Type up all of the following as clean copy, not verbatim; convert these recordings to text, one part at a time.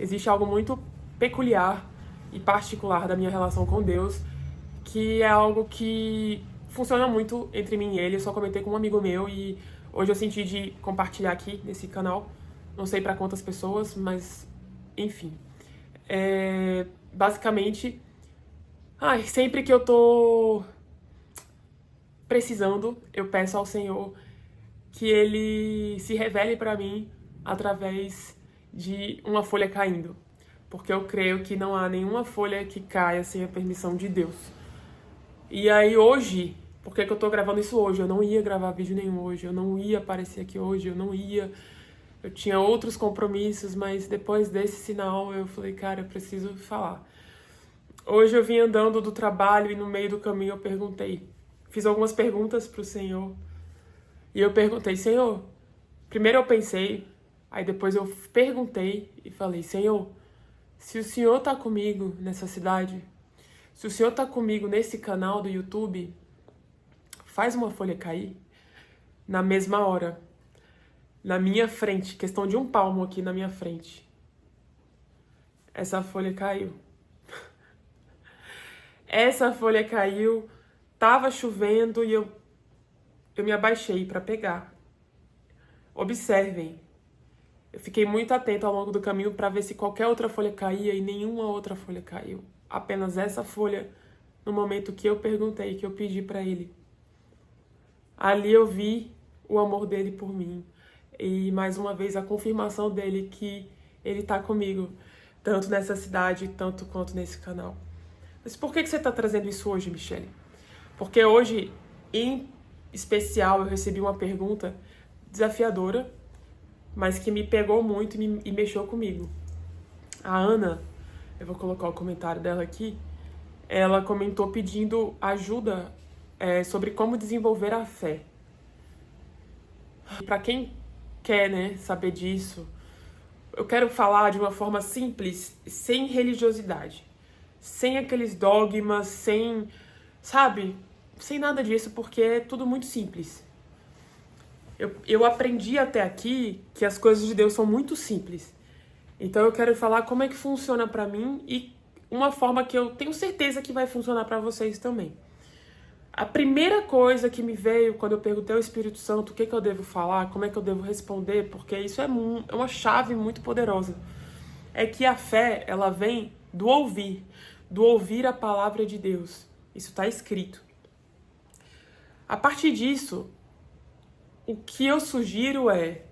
existe algo muito peculiar e particular da minha relação com Deus, que é algo que funciona muito entre mim e ele. Eu só comentei com um amigo meu e hoje eu senti de compartilhar aqui nesse canal. Não sei pra quantas pessoas, mas enfim. Basicamente, sempre que eu tô precisando, eu peço ao Senhor que Ele se revele pra mim através de uma folha caindo. Porque eu creio que não há nenhuma folha que caia sem a permissão de Deus. E aí hoje, por que eu tô gravando isso hoje? Eu não ia gravar vídeo nenhum hoje, eu não ia aparecer aqui hoje, eu tinha outros compromissos, mas depois desse sinal eu falei, cara, eu preciso falar. Hoje eu vim andando do trabalho e no meio do caminho eu perguntei, fiz algumas perguntas pro Senhor. E eu perguntei, Senhor, primeiro eu pensei, aí depois eu perguntei e falei, Senhor, se o Senhor tá comigo nessa cidade, se o Senhor tá comigo nesse canal do YouTube, faz uma folha cair na mesma hora, na minha frente, questão de um palmo aqui na minha frente. Essa folha caiu. Essa folha caiu, tava chovendo e eu me abaixei para pegar. Observem, eu fiquei muito atento ao longo do caminho para ver se qualquer outra folha caía e nenhuma outra folha caiu. Apenas essa folha, no momento que eu perguntei, que eu pedi para ele. Ali eu vi o amor dele por mim e mais uma vez a confirmação dele que ele tá comigo, tanto nessa cidade, tanto quanto nesse canal. Mas por que você tá trazendo isso hoje, Michele? Porque hoje, em especial, eu recebi uma pergunta desafiadora, mas que me pegou muito e mexeu comigo. A Ana, eu vou colocar o comentário dela aqui, ela comentou pedindo ajuda sobre como desenvolver a fé. Para quem quer, saber disso, eu quero falar de uma forma simples, sem religiosidade, sem aqueles dogmas, sem nada disso, porque é tudo muito simples. Eu aprendi até aqui que as coisas de Deus são muito simples. Então eu quero falar como é que funciona pra mim e uma forma que eu tenho certeza que vai funcionar pra vocês também. A primeira coisa que me veio quando eu perguntei ao Espírito Santo o que eu devo falar, como é que eu devo responder, porque isso é uma chave muito poderosa, é que a fé, ela vem do ouvir a palavra de Deus. Isso está escrito. A partir disso, o que eu sugiro é,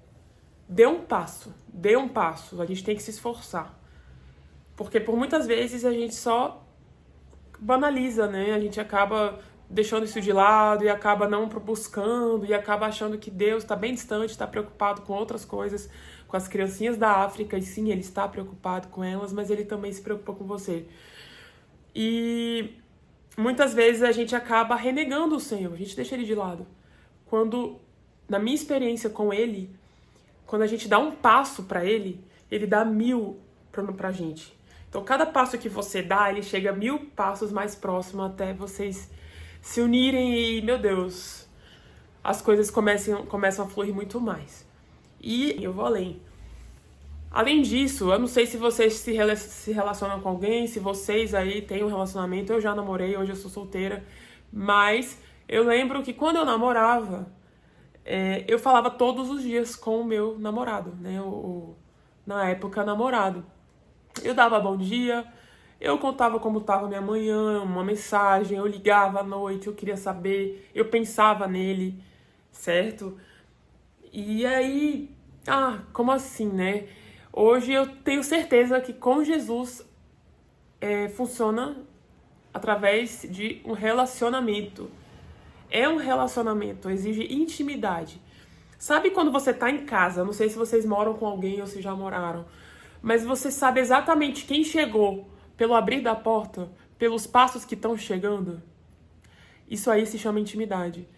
dê um passo, a gente tem que se esforçar. Porque por muitas vezes a gente só banaliza, A gente acaba deixando isso de lado e acaba não buscando e acaba achando que Deus está bem distante, está preocupado com outras coisas, com as criancinhas da África, e sim, Ele está preocupado com elas, mas Ele também se preocupa com você. E muitas vezes a gente acaba renegando o Senhor, a gente deixa Ele de lado. Quando, na minha experiência com Ele, quando a gente dá um passo para Ele, Ele dá 1000 pra gente. Então, cada passo que você dá, Ele chega 1000 passos mais próximo até vocês se unirem e, meu Deus, as coisas começam a fluir muito mais. E eu vou além. Além disso, eu não sei se vocês se relacionam com alguém, se vocês aí têm um relacionamento. Eu já namorei, hoje eu sou solteira. Mas eu lembro que quando eu namorava, eu falava todos os dias com o meu namorado, na época, namorado. Eu dava bom dia, eu contava como estava minha manhã, uma mensagem, eu ligava à noite, eu queria saber, eu pensava nele, certo? E aí, como assim, Hoje eu tenho certeza que com Jesus funciona através de um relacionamento. É um relacionamento, exige intimidade. Sabe quando você tá em casa, não sei se vocês moram com alguém ou se já moraram, mas você sabe exatamente quem chegou pelo abrir da porta, pelos passos que estão chegando? Isso aí se chama intimidade.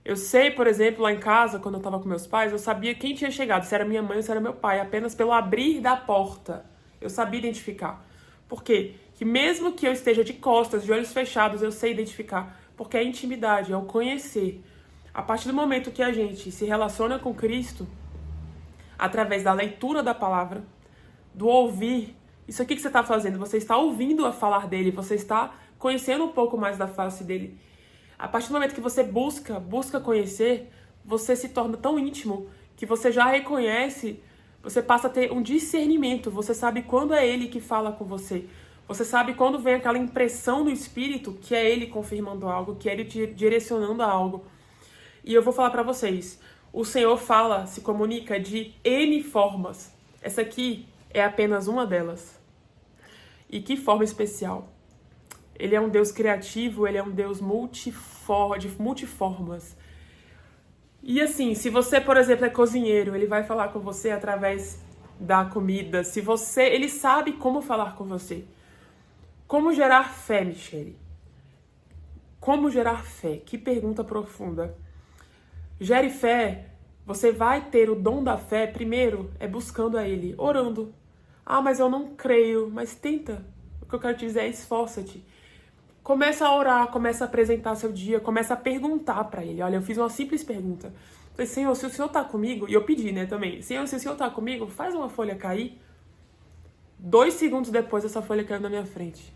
Eu sei, por exemplo, lá em casa, quando eu tava com meus pais, eu sabia quem tinha chegado, se era minha mãe ou se era meu pai, apenas pelo abrir da porta. Eu sabia identificar. Por quê? Que mesmo que eu esteja de costas, de olhos fechados, eu sei identificar. Porque é intimidade, é o conhecer. A partir do momento que a gente se relaciona com Cristo, através da leitura da palavra, do ouvir, Isso aqui que você está fazendo, você está ouvindo a falar dele, você está conhecendo um pouco mais da face dele. A partir do momento que você busca conhecer, você se torna tão íntimo que você já reconhece, você passa a ter um discernimento, você sabe quando é ele que fala com você. Você sabe quando vem aquela impressão no espírito que é ele confirmando algo, que é ele te direcionando a algo. E eu vou falar pra vocês, o Senhor fala, se comunica de N formas. Essa aqui é apenas uma delas. E que forma especial. Ele é um Deus criativo, ele é um Deus de multiformas. E assim, se você, por exemplo, é cozinheiro, ele vai falar com você através da comida. Ele sabe como falar com você. Como gerar fé, Michele? Como gerar fé? Que pergunta profunda. Gere fé, você vai ter o dom da fé, primeiro, é buscando a ele, orando. Ah, mas eu não creio, mas tenta. O que eu quero te dizer é esforça-te. Começa a orar, começa a apresentar seu dia, começa a perguntar pra ele. Olha, eu fiz uma simples pergunta. Falei, Senhor, se o Senhor tá comigo, e eu pedi, né, também. Senhor, se o Senhor tá comigo, faz uma folha cair. 2 segundos depois, essa folha caiu na minha frente.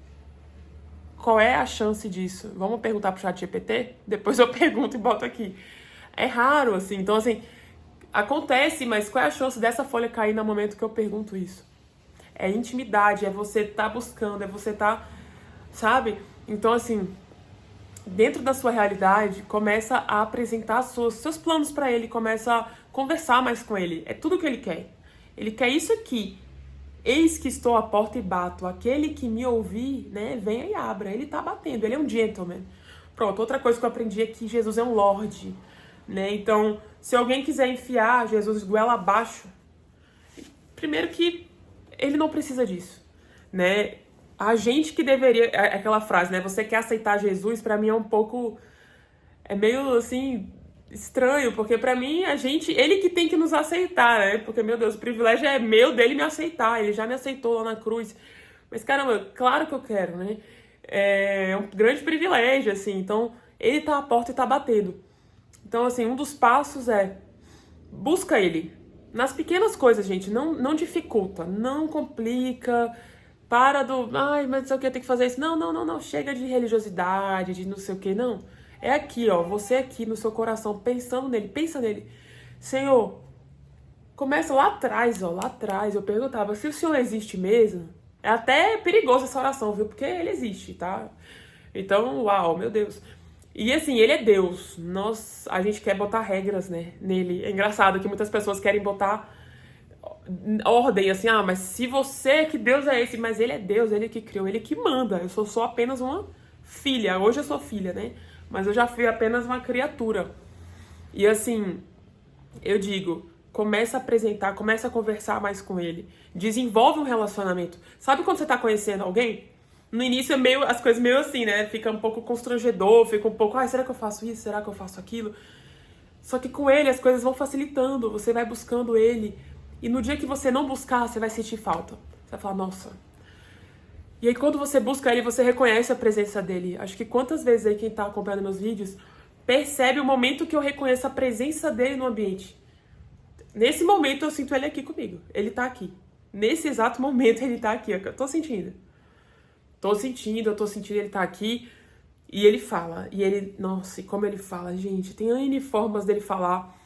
Qual é a chance disso? Vamos perguntar pro ChatGPT? Depois eu pergunto e boto aqui. É raro, assim. Então, assim, acontece, mas qual é a chance dessa folha cair no momento que eu pergunto isso? É intimidade, é você tá buscando, é você tá, sabe? Então, assim, dentro da sua realidade, começa a apresentar seus planos pra ele, começa a conversar mais com ele. É tudo o que ele quer. Ele quer isso aqui. Eis que estou à porta e bato. Aquele que me ouvir, né, venha e abra. Ele tá batendo, ele é um gentleman. Pronto, outra coisa que eu aprendi é que Jesus é um lorde, né? Então, se alguém quiser enfiar Jesus goela abaixo, primeiro que ele não precisa disso, né? A gente que deveria... Aquela frase, né? Você quer aceitar Jesus, pra mim é um pouco... É meio, assim, estranho, porque pra mim, ele que tem que nos aceitar, né? Porque, meu Deus, o privilégio é meu dele me aceitar. Ele já me aceitou lá na cruz. Mas, caramba, claro que eu quero, né? É um grande privilégio, assim. Então, ele tá à porta e tá batendo. Então, assim, um dos passos é... Busca ele. Nas pequenas coisas, gente. Não dificulta. Não complica. Para do... Ai, mas não sei o que, eu tenho que fazer isso. Não. Chega de religiosidade, de não sei o que. Não. É aqui, ó. Você aqui no seu coração, pensando nele. Pensa nele. Senhor, começa lá atrás, ó. Lá atrás. Eu perguntava, se o Senhor existe mesmo... É até perigoso essa oração, viu? Porque ele existe, tá? Então, uau, meu Deus. E assim, ele é Deus. A gente quer botar regras, né, nele. É engraçado que muitas pessoas querem botar ordem, assim, mas se você, que Deus é esse? Mas ele é Deus, ele que criou, ele que manda. Eu sou só apenas uma filha. Hoje eu sou filha, né? Mas eu já fui apenas uma criatura. E assim, eu digo, começa a apresentar, começa a conversar mais com ele. Desenvolve um relacionamento. Sabe quando você tá conhecendo alguém? No início as coisas meio assim, né? Fica um pouco constrangedor, fica um pouco, será que eu faço isso? Será que eu faço aquilo? Só que com ele as coisas vão facilitando, você vai buscando ele. E no dia que você não buscar, você vai sentir falta. Você vai falar, nossa. E aí quando você busca ele, você reconhece a presença dele. Acho que quantas vezes aí quem tá acompanhando meus vídeos percebe o momento que eu reconheço a presença dele no ambiente. Nesse momento eu sinto ele aqui comigo. Ele tá aqui. Nesse exato momento ele tá aqui. Eu tô sentindo. Eu tô sentindo ele tá aqui. E ele fala. E ele, nossa, e como ele fala, gente. Tem N formas dele falar.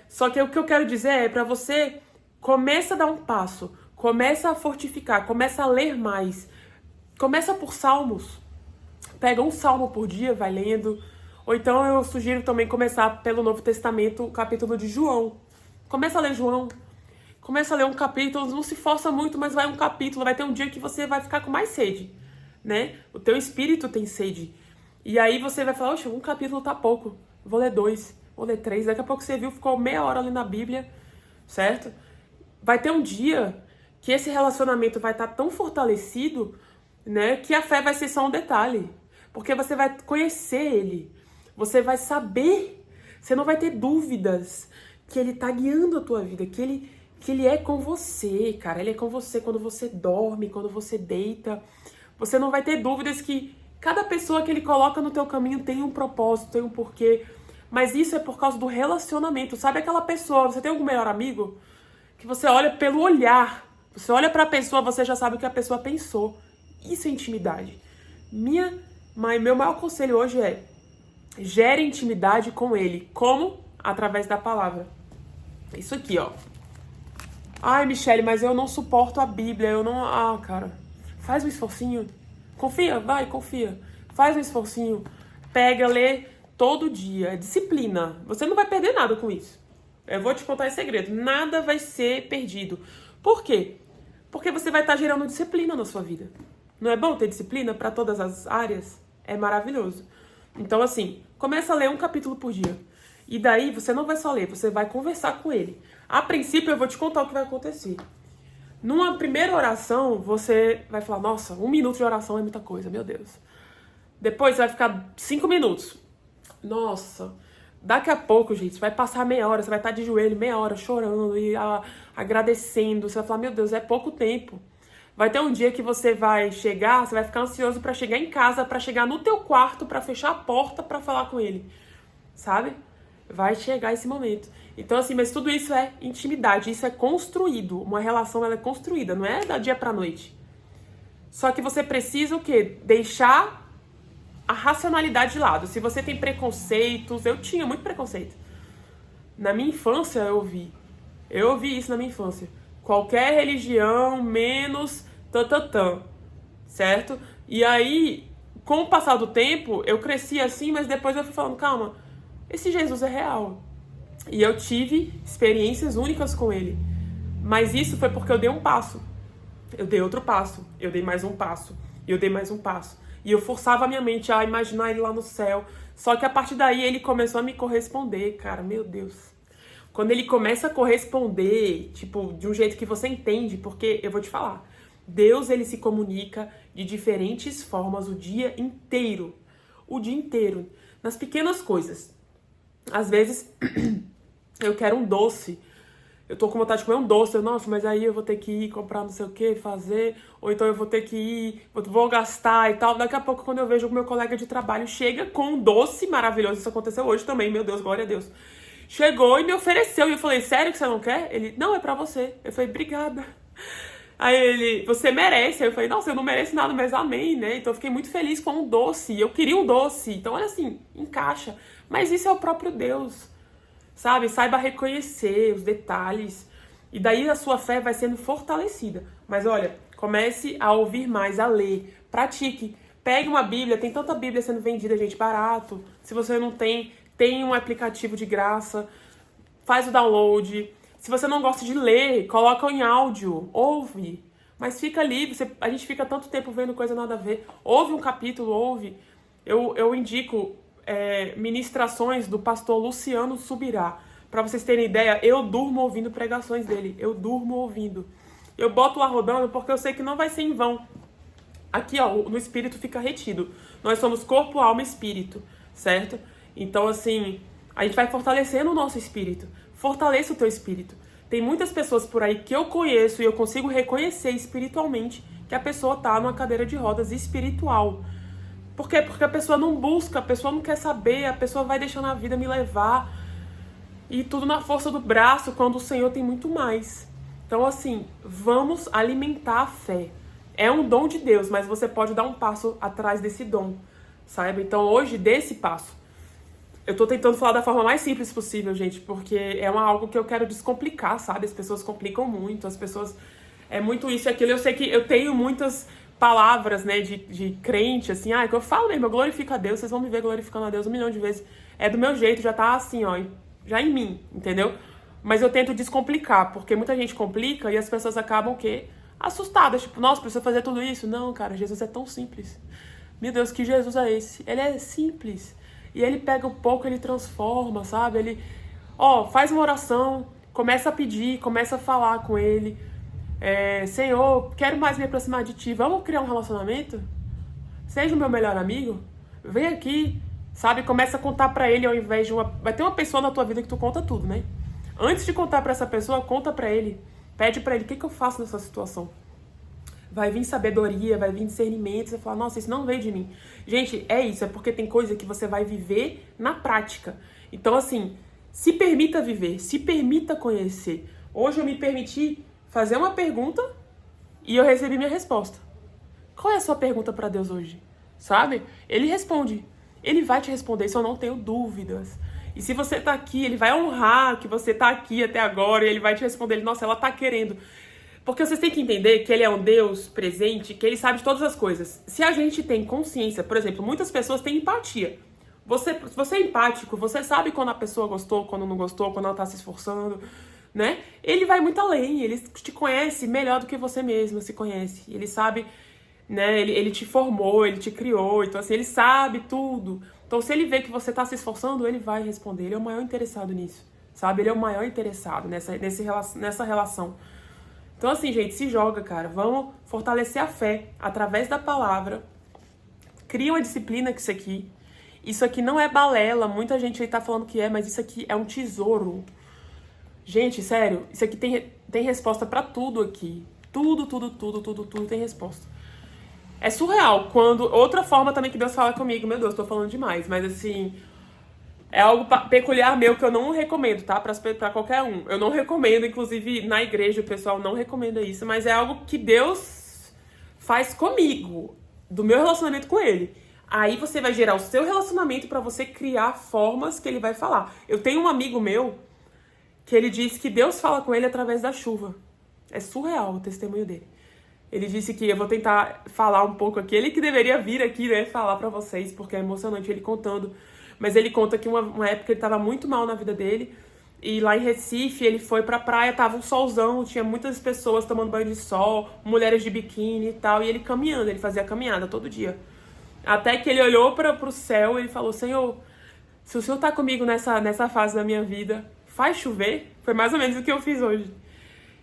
Só que o que eu quero dizer é pra você, começa a dar um passo. Começa a fortificar. Começa a ler mais. Começa por salmos. Pega um salmo por dia, vai lendo. Ou então eu sugiro também começar pelo Novo Testamento, o capítulo de João. Começa a ler João. Começa a ler um capítulo, não se força muito, mas vai um capítulo. Vai ter um dia que você vai ficar com mais sede, né? O teu espírito tem sede. E aí você vai falar, oxe, um capítulo tá pouco. Vou ler 2, vou ler 3. Daqui a pouco você viu, ficou meia hora lendo a Bíblia, certo? Vai ter um dia que esse relacionamento vai estar tão fortalecido, né? Que a fé vai ser só um detalhe. Porque você vai conhecer ele. Você vai saber. Você não vai ter dúvidas que ele tá guiando a tua vida, que ele é com você, cara. Ele é com você quando você dorme, quando você deita. Você não vai ter dúvidas que cada pessoa que ele coloca no teu caminho tem um propósito, tem um porquê. Mas isso é por causa do relacionamento. Sabe aquela pessoa, você tem algum melhor amigo? Que você olha pelo olhar. Você olha pra pessoa, você já sabe o que a pessoa pensou. Isso é intimidade. Meu maior conselho hoje é: gere intimidade com ele. Como? Através da palavra. Isso aqui, ó. Ai, Michele, mas eu não suporto a Bíblia, eu não... Ah, cara, faz um esforcinho. Confia, vai, confia. Faz um esforcinho. Pega, lê todo dia. É disciplina. Você não vai perder nada com isso. Eu vou te contar esse segredo. Nada vai ser perdido. Por quê? Porque você vai estar gerando disciplina na sua vida. Não é bom ter disciplina para todas as áreas? É maravilhoso. Então, assim, começa a ler um capítulo por dia. E daí, você não vai só ler, você vai conversar com ele. A princípio, eu vou te contar o que vai acontecer. Numa primeira oração, você vai falar, nossa, 1 minuto de oração é muita coisa, meu Deus. Depois vai ficar 5 minutos. Nossa, daqui a pouco, gente, vai passar meia hora, você vai estar de joelho meia hora chorando e agradecendo. Você vai falar, meu Deus, é pouco tempo. Vai ter um dia que você vai chegar, você vai ficar ansioso pra chegar em casa, pra chegar no teu quarto, pra fechar a porta, pra falar com ele. Sabe? Vai chegar esse momento. Então, assim, mas tudo isso é intimidade, isso é construído. Uma relação, ela é construída, não é da dia pra noite. Só que você precisa o quê? Deixar a racionalidade de lado. Se você tem preconceitos, eu tinha muito preconceito. Na minha infância, eu ouvi isso na minha infância. Qualquer religião, menos tantantã, certo? E aí, com o passar do tempo, eu cresci assim, mas depois eu fui falando, calma, esse Jesus é real. E eu tive experiências únicas com ele. Mas isso foi porque eu dei um passo. Eu dei outro passo. Eu dei mais um passo. E eu dei mais um passo. E eu forçava a minha mente a imaginar ele lá no céu. Só que a partir daí ele começou a me corresponder, cara. Meu Deus. Quando ele começa a corresponder, tipo, de um jeito que você entende, porque eu vou te falar, Deus, ele se comunica de diferentes formas o dia inteiro. O dia inteiro. Nas pequenas coisas. Às vezes, eu quero um doce. Eu tô com vontade de comer um doce. Nossa, mas aí eu vou ter que ir comprar não sei o que, fazer. Ou então eu vou ter que ir, vou gastar e tal. Daqui a pouco, quando eu vejo o meu colega de trabalho chega com um doce maravilhoso. Isso aconteceu hoje também, meu Deus, glória a Deus. Chegou e me ofereceu. E eu falei, sério que você não quer? Ele, não, é pra você. Eu falei, obrigada. Aí ele, você merece. Aí eu falei, nossa, eu não mereço nada, mas amém, né? Então eu fiquei muito feliz com um doce. Eu queria um doce. Então, olha assim, encaixa. Mas isso é o próprio Deus, sabe? Saiba reconhecer os detalhes. E daí a sua fé vai sendo fortalecida. Mas olha, comece a ouvir mais, a ler. Pratique. Pegue uma Bíblia. Tem tanta Bíblia sendo vendida, gente, barato. Se você não tem, tem um aplicativo de graça. Faz o download. Se você não gosta de ler, coloca em áudio. Ouve. Mas fica ali. A gente fica tanto tempo vendo coisa nada a ver. Ouve um capítulo, ouve. Eu indico... ministrações do pastor Luciano Subirá. Pra vocês terem ideia, eu durmo ouvindo pregações dele. Eu durmo ouvindo. Eu boto lá rodando porque eu sei que não vai ser em vão. Aqui, ó, no espírito fica retido. Nós somos corpo, alma e espírito, certo? Então, assim, a gente vai fortalecendo o nosso espírito. Fortaleça o teu espírito. Tem muitas pessoas por aí que eu conheço e eu consigo reconhecer espiritualmente que a pessoa tá numa cadeira de rodas espiritual. Por quê? Porque a pessoa não busca, a pessoa não quer saber, a pessoa vai deixando a vida me levar. E tudo na força do braço, quando o Senhor tem muito mais. Então, assim, vamos alimentar a fé. É um dom de Deus, mas você pode dar um passo atrás desse dom, sabe? Então, hoje, dê esse passo. Eu tô tentando falar da forma mais simples possível, gente, porque é algo que eu quero descomplicar, sabe? As pessoas complicam muito, as pessoas... É muito isso e aquilo. Eu sei que eu tenho muitas... palavras, né, de crente, assim, que eu falo mesmo, eu glorifico a Deus, vocês vão me ver glorificando a Deus 1 milhão de vezes. É do meu jeito, já tá assim, ó, já em mim, entendeu? Mas eu tento descomplicar, porque muita gente complica e as pessoas acabam, o quê? Assustadas, tipo, nossa, precisa fazer tudo isso? Não, cara, Jesus é tão simples. Meu Deus, que Jesus é esse? Ele é simples. E ele pega um pouco, ele transforma, sabe? Ele, faz uma oração, começa a pedir, começa a falar com ele. Senhor, quero mais me aproximar de ti. Vamos criar um relacionamento? Seja o meu melhor amigo. Vem aqui, sabe? Começa a contar pra ele ao invés de uma... Vai ter uma pessoa na tua vida que tu conta tudo, né? Antes de contar pra essa pessoa, conta pra ele. Pede pra ele, o que eu faço nessa situação? Vai vir sabedoria, vai vir discernimento. Você fala, nossa, isso não veio de mim. Gente, é isso. É porque tem coisa que você vai viver na prática. Então, assim, se permita viver. Se permita conhecer. Hoje eu me permiti... fazer uma pergunta e eu recebi minha resposta. Qual é a sua pergunta para Deus hoje? Sabe? Ele responde. Ele vai te responder, isso eu não tenho dúvidas. E se você tá aqui, ele vai honrar que você tá aqui até agora, e ele vai te responder, nossa, ela tá querendo. Porque vocês têm que entender que ele é um Deus presente, que ele sabe de todas as coisas. Se a gente tem consciência, por exemplo, muitas pessoas têm empatia. Você é empático, você sabe quando a pessoa gostou, quando não gostou, quando ela tá se esforçando, né? Ele vai muito além, ele te conhece melhor do que você mesmo se conhece. Ele sabe, né? Ele te formou, ele te criou, então assim, ele sabe tudo. Então se ele vê que você tá se esforçando, ele vai responder. Ele é o maior interessado nisso, sabe? Ele é o maior interessado nessa relação. Então assim, gente, se joga, cara. Vamos fortalecer a fé através da palavra. Cria uma disciplina com isso aqui. Isso aqui não é balela. Muita gente aí tá falando que é, mas isso aqui é um tesouro. Gente, sério, isso aqui tem resposta pra tudo aqui. Tudo tem resposta. É surreal. Outra forma também que Deus fala comigo, meu Deus, tô falando demais, mas assim, é algo peculiar meu que eu não recomendo, tá? Pra qualquer um. Eu não recomendo, inclusive na igreja o pessoal não recomenda isso, mas é algo que Deus faz comigo, do meu relacionamento com Ele. Aí você vai gerar o seu relacionamento pra você criar formas que Ele vai falar. Eu tenho um amigo meu que ele disse que Deus fala com ele através da chuva. É surreal o testemunho dele. Ele disse que eu vou tentar falar um pouco aqui. Ele que deveria vir aqui, né, falar pra vocês, porque é emocionante ele contando. Mas ele conta que uma época ele tava muito mal na vida dele. E lá em Recife, ele foi pra praia, tava um solzão, tinha muitas pessoas tomando banho de sol, mulheres de biquíni e tal. E ele caminhando, ele fazia caminhada todo dia. Até que ele olhou pro céu e ele falou, Senhor, se o Senhor tá comigo nessa fase da minha vida, faz chover. Foi mais ou menos o que eu fiz hoje.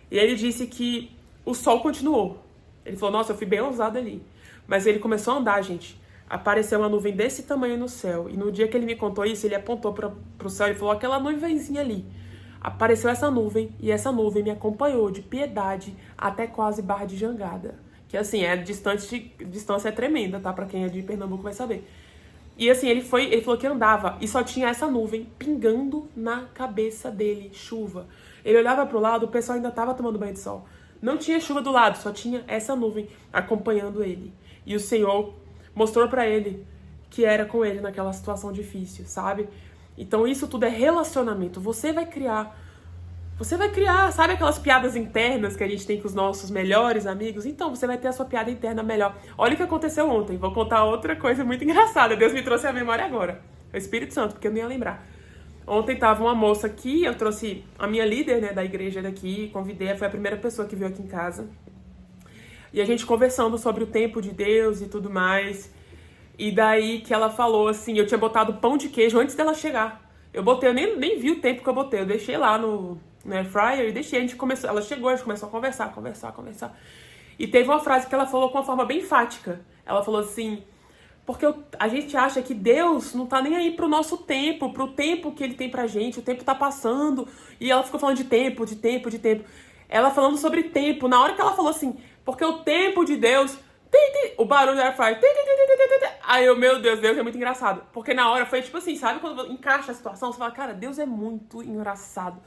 E ele disse que o sol continuou. Ele falou, nossa, eu fui bem ousado ali. Mas ele começou a andar, gente. Apareceu uma nuvem desse tamanho no céu. E no dia que ele me contou isso, ele apontou pro céu e falou, aquela nuvenzinha ali. Apareceu essa nuvem, e essa nuvem me acompanhou de Piedade até quase Barra de Jangada. Que assim, distância é tremenda, tá? Pra quem é de Pernambuco vai saber. E assim, ele falou que andava e só tinha essa nuvem pingando na cabeça dele, chuva. Ele olhava pro lado, o pessoal ainda tava tomando banho de sol. Não tinha chuva do lado, só tinha essa nuvem acompanhando ele. E o Senhor mostrou pra ele que era com ele naquela situação difícil, sabe? Então isso tudo é relacionamento. Você vai criar, sabe aquelas piadas internas que a gente tem com os nossos melhores amigos? Então você vai ter a sua piada interna melhor. Olha o que aconteceu ontem, vou contar outra coisa muito engraçada. Deus me trouxe a memória agora. É o Espírito Santo, porque eu não ia lembrar. Ontem tava uma moça aqui, eu trouxe a minha líder, né, da igreja daqui, convidei, foi a primeira pessoa que veio aqui em casa. E a gente conversando sobre o tempo de Deus e tudo mais. E daí que ela falou assim, eu tinha botado pão de queijo antes dela chegar. Eu nem vi o tempo que eu botei, eu deixei lá no air fryer e deixei, ela chegou, a gente começou a conversar. E teve uma frase que ela falou com uma forma bem enfática. Ela falou assim, porque a gente acha que Deus não tá nem aí pro nosso tempo, pro tempo que ele tem pra gente, o tempo tá passando. E ela ficou falando de tempo. Ela falando sobre tempo, na hora que ela falou assim, porque o tempo de Deus, o barulho do air fryer, aí eu, meu Deus é muito engraçado. Porque na hora foi tipo assim, sabe quando encaixa a situação, você fala, cara, Deus é muito engraçado.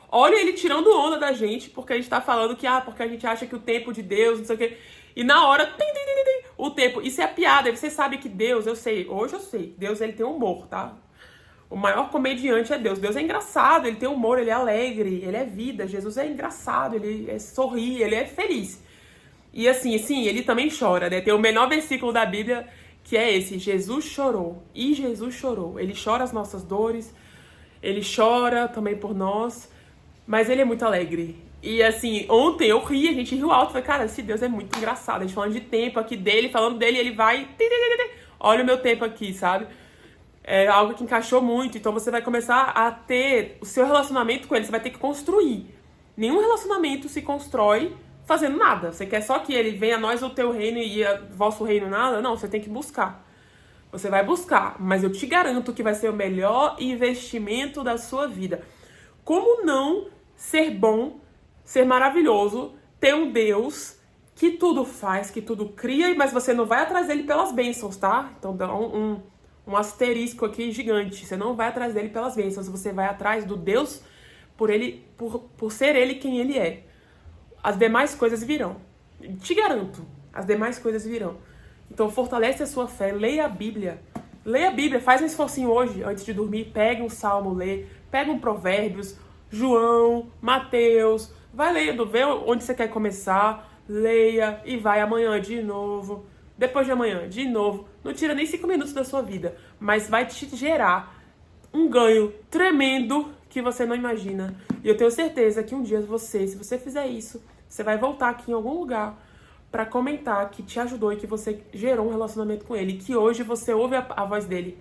Olha ele tirando onda da gente, porque a gente tá falando que, porque a gente acha que o tempo de Deus, não sei o quê. E na hora, o tempo. Isso é a piada. Você sabe que Deus, hoje eu sei, Deus ele tem humor, tá? O maior comediante é Deus. Deus é engraçado, ele tem humor, ele é alegre, ele é vida. Jesus é engraçado, ele sorri, ele é feliz. E assim, sim, ele também chora, né? Tem o menor versículo da Bíblia, que é esse, Jesus chorou. E Jesus chorou. Ele chora as nossas dores, ele chora também por nós. Mas ele é muito alegre. E assim, ontem eu ri, a gente riu alto. Falei, cara, esse Deus é muito engraçado. A gente falando de tempo aqui dele, falando dele, ele vai... Olha o meu tempo aqui, sabe? É algo que encaixou muito. Então você vai começar a ter o seu relacionamento com ele. Você vai ter que construir. Nenhum relacionamento se constrói fazendo nada. Você quer só que ele venha a nós o teu reino e a vosso reino nada? Não, você tem que buscar. Você vai buscar. Mas eu te garanto que vai ser o melhor investimento da sua vida. Como não ser bom, ser maravilhoso, ter um Deus que tudo faz, que tudo cria, mas você não vai atrás dele pelas bênçãos, tá? Então dá um asterisco aqui gigante. Você não vai atrás dele pelas bênçãos, você vai atrás do Deus por ser ele quem ele é. As demais coisas virão. Te garanto, as demais coisas virão. Então fortalece a sua fé, leia a Bíblia. Leia a Bíblia, faz um esforcinho hoje, antes de dormir, pega um salmo, lê, pega um Provérbios, João, Mateus, vai lendo, vê onde você quer começar, leia e vai amanhã de novo, depois de amanhã de novo. Não tira nem 5 minutos da sua vida, mas vai te gerar um ganho tremendo que você não imagina. E eu tenho certeza que um dia se você fizer isso, você vai voltar aqui em algum lugar pra comentar que te ajudou e que você gerou um relacionamento com ele, que hoje você ouve a voz dele.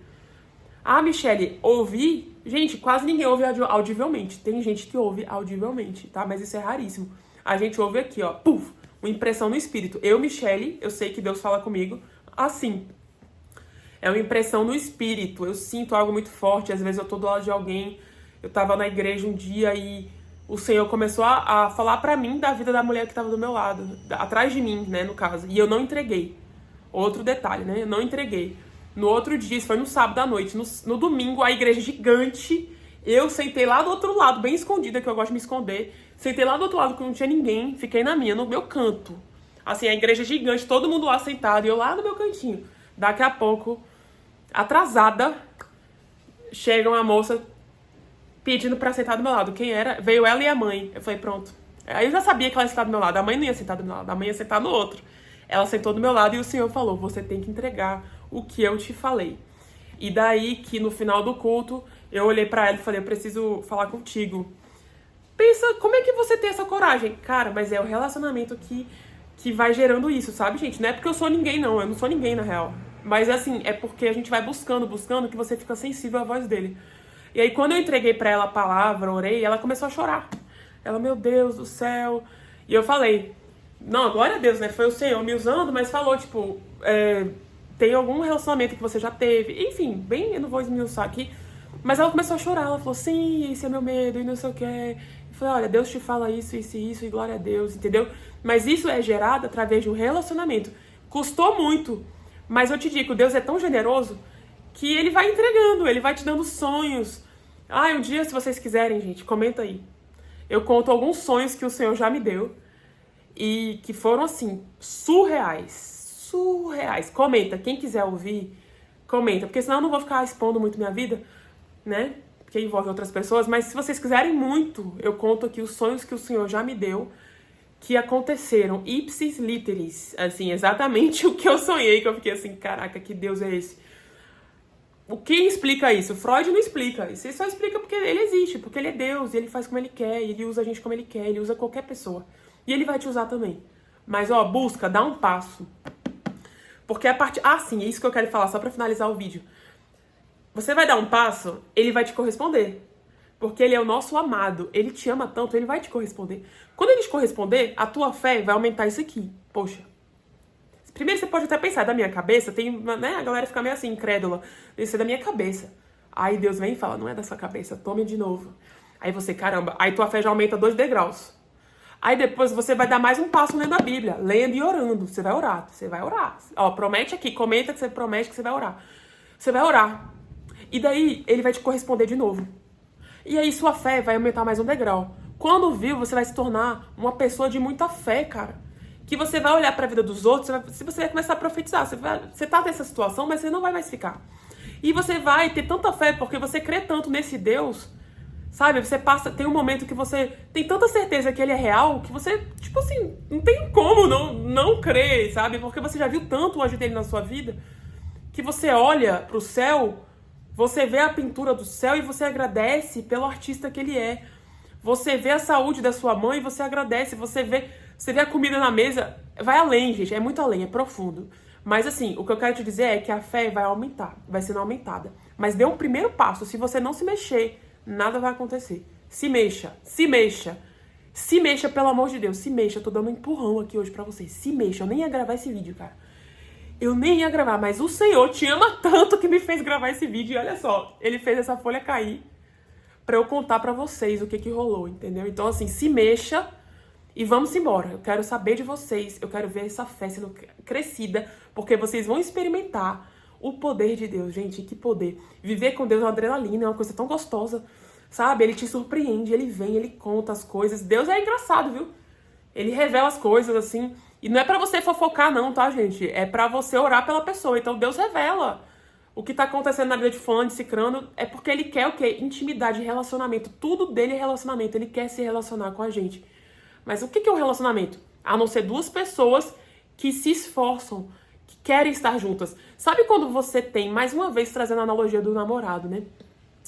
Ah, Michele, ouvir? Gente, quase ninguém ouve audivelmente. Tem gente que ouve audivelmente, tá? Mas isso é raríssimo. A gente ouve aqui, ó, puf, uma impressão no espírito. Eu, Michele, eu sei que Deus fala comigo assim. É uma impressão no espírito. Eu sinto algo muito forte. Às vezes eu tô do lado de alguém. Eu tava na igreja um dia e o Senhor começou a falar pra mim da vida da mulher que tava do meu lado, atrás de mim, né, no caso. E eu não entreguei. Outro detalhe, né? Eu não entreguei. No outro dia, isso foi no sábado à noite. No domingo, a igreja gigante. Eu sentei lá do outro lado, bem escondida, que eu gosto de me esconder. Sentei lá do outro lado, que não tinha ninguém. Fiquei na minha, no meu canto. Assim, a igreja gigante, todo mundo lá sentado. E eu lá no meu cantinho. Daqui a pouco, atrasada, chega uma moça pedindo pra sentar do meu lado. Quem era? Veio ela e a mãe. Eu falei, pronto. Aí eu já sabia que ela ia sentar do meu lado. A mãe não ia sentar do meu lado. A mãe ia sentar no outro. Ela sentou do meu lado e o Senhor falou, você tem que entregar o que eu te falei. E daí que no final do culto, eu olhei pra ela e falei, eu preciso falar contigo. Pensa, como é que você tem essa coragem? Cara, mas é o relacionamento que vai gerando isso, sabe, gente? Não é porque eu sou ninguém, não. Eu não sou ninguém, na real. Mas, assim, é porque a gente vai buscando, que você fica sensível à voz dele. E aí, quando eu entreguei pra ela a palavra, orei, ela começou a chorar. Ela, meu Deus do céu. E eu falei, não, glória a Deus, né? Foi o Senhor me usando, mas falou, tipo, tem algum relacionamento que você já teve. Enfim, bem, eu não vou esmiuçar aqui. Mas ela começou a chorar, ela falou, sim, esse é meu medo, e não sei o que. Eu falei, olha, Deus te fala isso, isso e isso, e glória a Deus, entendeu? Mas isso é gerado através de um relacionamento. Custou muito, mas eu te digo, Deus é tão generoso que ele vai entregando, ele vai te dando sonhos. Ah, um dia, se vocês quiserem, gente, comenta aí. Eu conto alguns sonhos que o Senhor já me deu e que foram, assim, surreais. Surreais. Comenta, quem quiser ouvir, comenta, porque senão eu não vou ficar expondo muito minha vida, né? Porque envolve outras pessoas, mas se vocês quiserem muito, eu conto aqui os sonhos que o Senhor já me deu, que aconteceram, ipsis literis, assim, exatamente o que eu sonhei, que eu fiquei assim, caraca, que Deus é esse? O que explica isso? Freud não explica. Isso só explica porque ele existe, porque ele é Deus, e ele faz como ele quer, e ele usa a gente como ele quer, ele usa qualquer pessoa. E ele vai te usar também. Mas, ó, busca, dá um passo. Porque a parte... Ah, sim, é isso que eu quero falar, só pra finalizar o vídeo. Você vai dar um passo, ele vai te corresponder. Porque ele é o nosso amado. Ele te ama tanto, ele vai te corresponder. Quando ele te corresponder, a tua fé vai aumentar isso aqui. Poxa. Primeiro você pode até pensar, da minha cabeça, tem, né, a galera fica meio assim, incrédula. Isso é da minha cabeça. Aí Deus vem e fala, não é da sua cabeça, tome de novo. Aí você, caramba, aí tua fé já aumenta 2 degraus. Aí depois você vai dar mais um passo lendo a Bíblia, lendo e orando. Você vai orar, você vai orar. Ó, promete aqui, comenta que você promete que você vai orar. Você vai orar. E daí ele vai te corresponder de novo. E aí sua fé vai aumentar mais um degrau. Quando viu, você vai se tornar uma pessoa de muita fé, cara. Que você vai olhar pra vida dos outros, você vai começar a profetizar. Você tá nessa situação, mas você não vai mais ficar. E você vai ter tanta fé, porque você crê tanto nesse Deus, sabe? Você tem um momento que você tem tanta certeza que ele é real, que você, tipo assim, não tem como não crer, sabe? Porque você já viu tanto o agir dele na sua vida, que você olha pro céu, você vê a pintura do céu e você agradece pelo artista que ele é. Você vê a saúde da sua mãe e você agradece. Você vê a comida na mesa. Vai além, gente. É muito além, é profundo. Mas assim, o que eu quero te dizer é que a fé vai aumentar. Vai sendo aumentada. Mas dê um primeiro passo. Se você não se mexer, nada vai acontecer. Se mexa. Se mexa. Se mexa, pelo amor de Deus. Se mexa. Eu tô dando um empurrão aqui hoje pra vocês. Se mexa. Eu nem ia gravar esse vídeo, cara. Eu nem ia gravar. Mas o Senhor te ama tanto que me fez gravar esse vídeo. E olha só. Ele fez essa folha cair pra eu contar pra vocês o que rolou, entendeu? Então, assim, se mexa e vamos embora. Eu quero saber de vocês, eu quero ver essa fé sendo crescida, porque vocês vão experimentar o poder de Deus, gente, que poder. Viver com Deus é uma adrenalina, é uma coisa tão gostosa, sabe? Ele te surpreende, ele vem, ele conta as coisas. Deus é engraçado, viu? Ele revela as coisas, assim, E não é pra você fofocar não, tá, gente? É pra você orar pela pessoa. Então Deus revela o que tá acontecendo na vida de fulano, de cicrano, é porque ele quer o quê? Intimidade, relacionamento. Tudo dele é relacionamento. Ele quer se relacionar com a gente. Mas o que é um relacionamento? A não ser duas pessoas que se esforçam, que querem estar juntas. Sabe quando você tem, mais uma vez trazendo a analogia do namorado, né?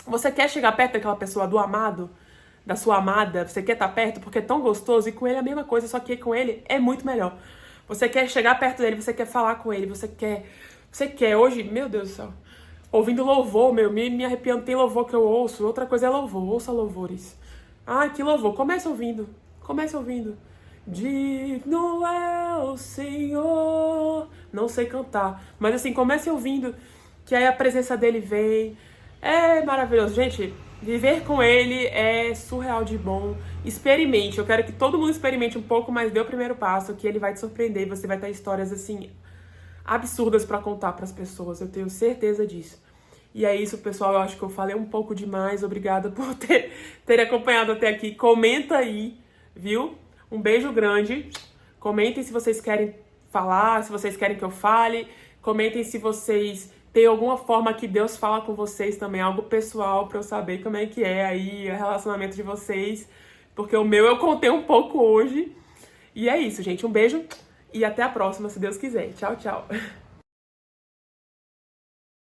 Você quer chegar perto daquela pessoa, do amado, da sua amada, você quer estar perto porque é tão gostoso, e com ele é a mesma coisa, só que com ele é muito melhor. Você quer chegar perto dele, você quer falar com ele, você quer hoje, meu Deus do céu, ouvindo louvor, me arrepiando, tem louvor que eu ouço, outra coisa é louvor, ouça louvores. Ai, que louvor, comece ouvindo. Digno é o Senhor. Não sei cantar, mas assim, comece ouvindo, que aí a presença dele vem. É maravilhoso. Gente, viver com ele é surreal de bom. Experimente, eu quero que todo mundo experimente um pouco, mas dê o primeiro passo, que ele vai te surpreender, você vai ter histórias assim absurdas pra contar pras pessoas, eu tenho certeza disso. E é isso, pessoal, eu acho que eu falei um pouco demais, obrigada por ter acompanhado até aqui. Comenta aí, viu? Um beijo grande. Comentem se vocês querem falar, se vocês querem que eu fale. Comentem se vocês têm alguma forma que Deus fala com vocês também, algo pessoal, pra eu saber como é que é aí o relacionamento de vocês. Porque o meu eu contei um pouco hoje. E é isso, gente. Um beijo e até a próxima, se Deus quiser. Tchau, tchau.